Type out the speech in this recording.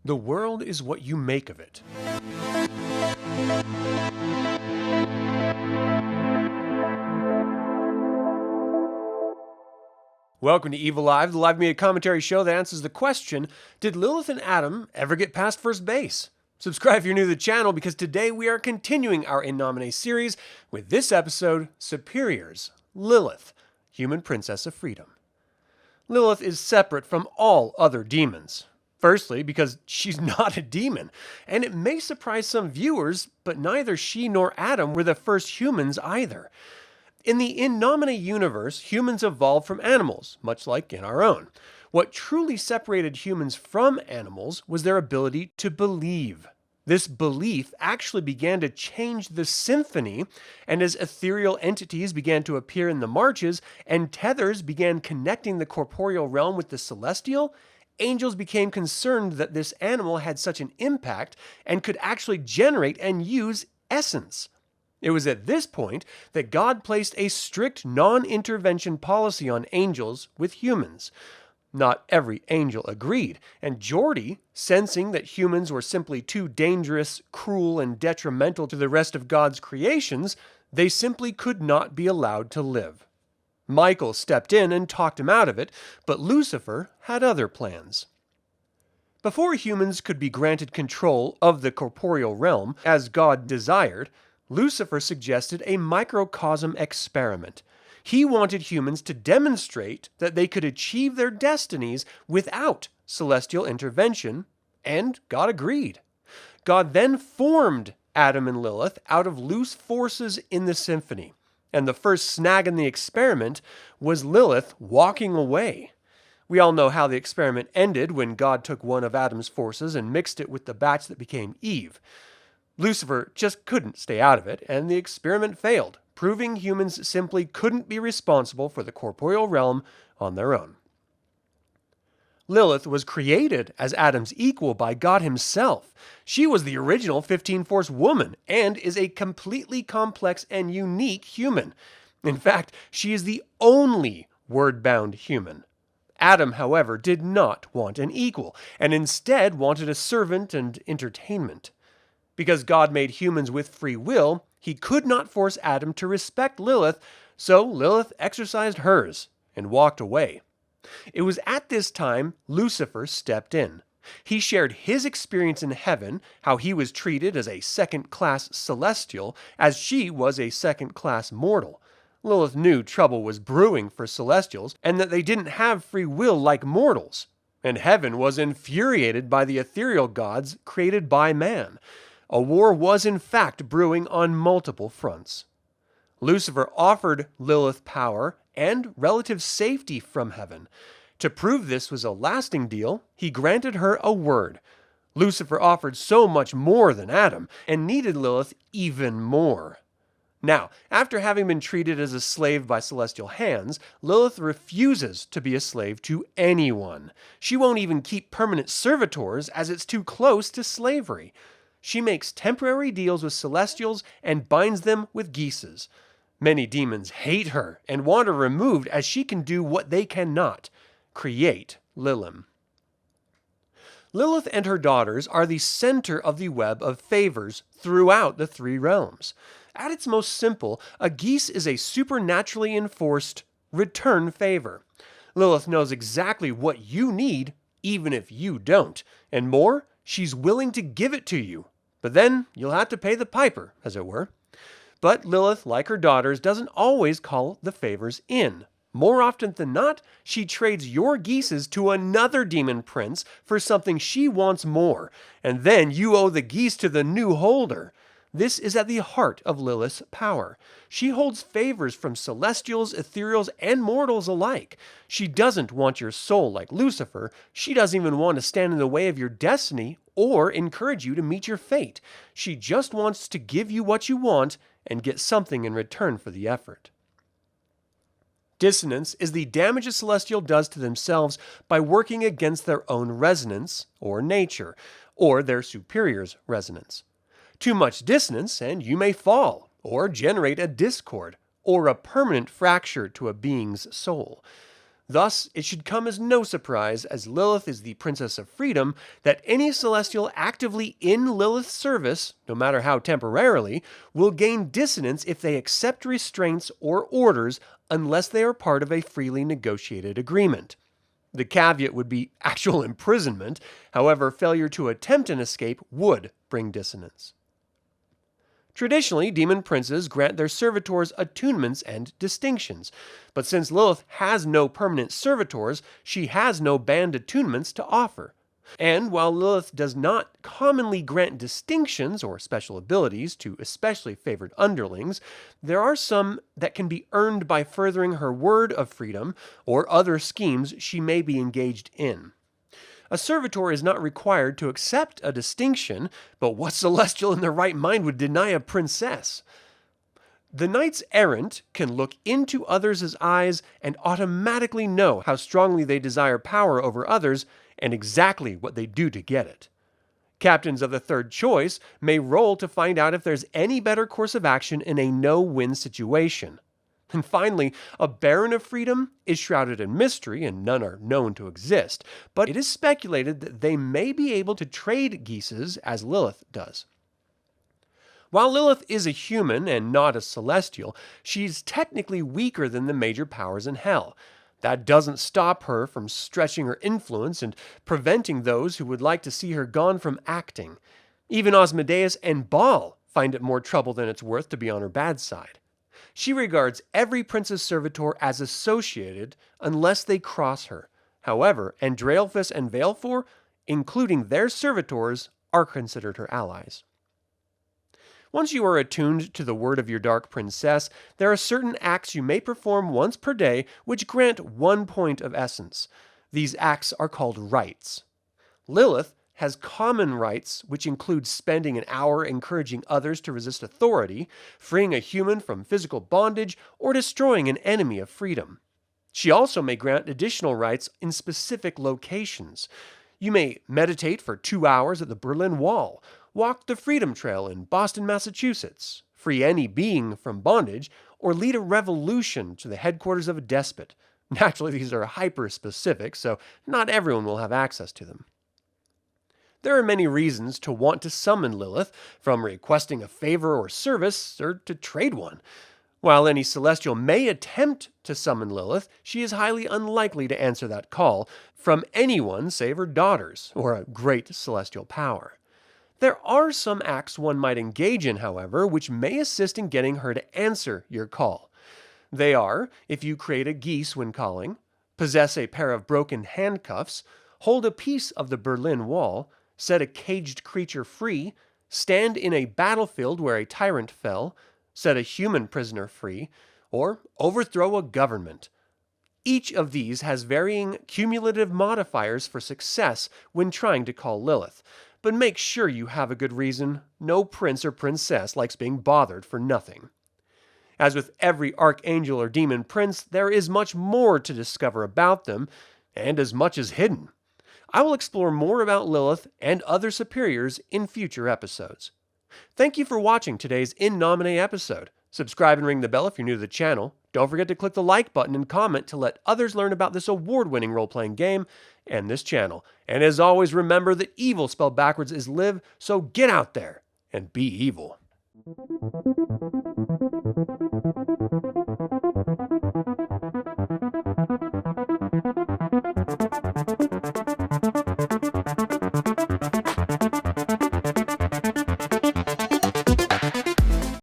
The world is what you make of it. Welcome to Evil Live, the live media commentary show that answers the question, did Lilith and Adam ever get past first base? Subscribe if you're new to the channel, because today we are continuing our In Nomine series with this episode, Superiors, Lilith, Human Princess of Freedom. Lilith is separate from all other demons. Firstly, because she's not a demon, and it may surprise some viewers, but neither she nor Adam were the first humans either. In the In Nomine universe, humans evolved from animals, much like in our own. What truly separated humans from animals was their ability to believe. This belief actually began to change the symphony, and as ethereal entities began to appear in the marches, and tethers began connecting the corporeal realm with the celestial, angels became concerned that this animal had such an impact and could actually generate and use essence. It was at this point that God placed a strict non-intervention policy on angels with humans. Not every angel agreed, and Geordie, sensing that humans were simply too dangerous, cruel, and detrimental to the rest of God's creations, they simply could not be allowed to live. Michael stepped in and talked him out of it, but Lucifer had other plans. Before humans could be granted control of the corporeal realm, as God desired, Lucifer suggested a microcosm experiment. He wanted humans to demonstrate that they could achieve their destinies without celestial intervention, and God agreed. God then formed Adam and Lilith out of loose forces in the symphony, and the first snag in the experiment was Lilith walking away. We all know how the experiment ended when God took one of Adam's forces and mixed it with the batch that became Eve. Lucifer just couldn't stay out of it, and the experiment failed, proving humans simply couldn't be responsible for the corporeal realm on their own. Lilith was created as Adam's equal by God himself. She was the original 15-force woman and is a completely complex and unique human. In fact, she is the only word-bound human. Adam, however, did not want an equal, and instead wanted a servant and entertainment. Because God made humans with free will, he could not force Adam to respect Lilith, so Lilith exercised hers and walked away. It was at this time Lucifer stepped in. He shared his experience in heaven, how he was treated as a second-class celestial, as she was a second-class mortal. Lilith knew trouble was brewing for celestials, and that they didn't have free will like mortals. And heaven was infuriated by the ethereal gods created by man. A war was in fact brewing on multiple fronts. Lucifer offered Lilith power and relative safety from heaven. To prove this was a lasting deal, he granted her a word. Lucifer offered so much more than Adam, and needed Lilith even more. Now, after having been treated as a slave by celestial hands, Lilith refuses to be a slave to anyone. She won't even keep permanent servitors, as it's too close to slavery. She makes temporary deals with celestials and binds them with Geases. Many demons hate her and want her removed, as she can do what they cannot: create Lilith. Lilith and her daughters are the center of the web of favors throughout the three realms. At its most simple, a Gease is a supernaturally enforced return favor. Lilith knows exactly what you need, even if you don't, and more, she's willing to give it to you. But then you'll have to pay the piper, as it were. But Lilith, like her daughters, doesn't always call the favors in. More often than not, she trades your Geases to another demon prince for something she wants more, and then you owe the Gease to the new holder. This is at the heart of Lilith's power. She holds favors from celestials, ethereals, and mortals alike. She doesn't want your soul like Lucifer. She doesn't even want to stand in the way of your destiny or encourage you to meet your fate. She just wants to give you what you want and get something in return for the effort. Dissonance is the damage a celestial does to themselves by working against their own resonance, or nature, or their superior's resonance. Too much dissonance and you may fall, or generate a discord, or a permanent fracture to a being's soul. Thus, it should come as no surprise, as Lilith is the Princess of Freedom, that any celestial actively in Lilith's service, no matter how temporarily, will gain dissonance if they accept restraints or orders unless they are part of a freely negotiated agreement. The caveat would be actual imprisonment. However, failure to attempt an escape would bring dissonance. Traditionally, demon princes grant their servitors attunements and distinctions, but since Lilith has no permanent servitors, she has no banned attunements to offer. And while Lilith does not commonly grant distinctions or special abilities to especially favored underlings, there are some that can be earned by furthering her word of freedom or other schemes she may be engaged in. A servitor is not required to accept a distinction, but what celestial in their right mind would deny a princess? The knights errant can look into others' eyes and automatically know how strongly they desire power over others and exactly what they do to get it. Captains of the third choice may roll to find out if there's any better course of action in a no-win situation. And finally, a Baron of Freedom is shrouded in mystery and none are known to exist, but it is speculated that they may be able to trade Geases as Lilith does. While Lilith is a human and not a celestial, she's technically weaker than the major powers in hell. That doesn't stop her from stretching her influence and preventing those who would like to see her gone from acting. Even Asmodeus and Baal find it more trouble than it's worth to be on her bad side. She regards every prince's servitor as associated unless they cross her. However, Andraelphus and Valefor, including their servitors, are considered her allies. Once you are attuned to the word of your dark princess, there are certain acts you may perform once per day which grant 1 point of essence. These acts are called rites. Lilith has common rites, which include spending an hour encouraging others to resist authority, freeing a human from physical bondage, or destroying an enemy of freedom. She also may grant additional rites in specific locations. You may meditate for 2 hours at the Berlin Wall, walk the Freedom Trail in Boston, Massachusetts, free any being from bondage, or lead a revolution to the headquarters of a despot. Naturally, these are hyper-specific, so not everyone will have access to them. There are many reasons to want to summon Lilith, from requesting a favor or service, or to trade one. While any celestial may attempt to summon Lilith, she is highly unlikely to answer that call from anyone save her daughters, or a great celestial power. There are some acts one might engage in, however, which may assist in getting her to answer your call. They are, if you create a geese when calling, possess a pair of broken handcuffs, hold a piece of the Berlin Wall, set a caged creature free, stand in a battlefield where a tyrant fell, set a human prisoner free, or overthrow a government. Each of these has varying cumulative modifiers for success when trying to call Lilith, but make sure you have a good reason. No prince or princess likes being bothered for nothing. As with every archangel or demon prince, there is much more to discover about them, and as much is hidden. I will explore more about Lilith and other superiors in future episodes. Thank you for watching today's In Nomine episode. Subscribe and ring the bell if you're new to the channel. Don't forget to click the like button and comment to let others learn about this award-winning role-playing game and this channel. And as always, remember that evil spelled backwards is live, so get out there and be evil.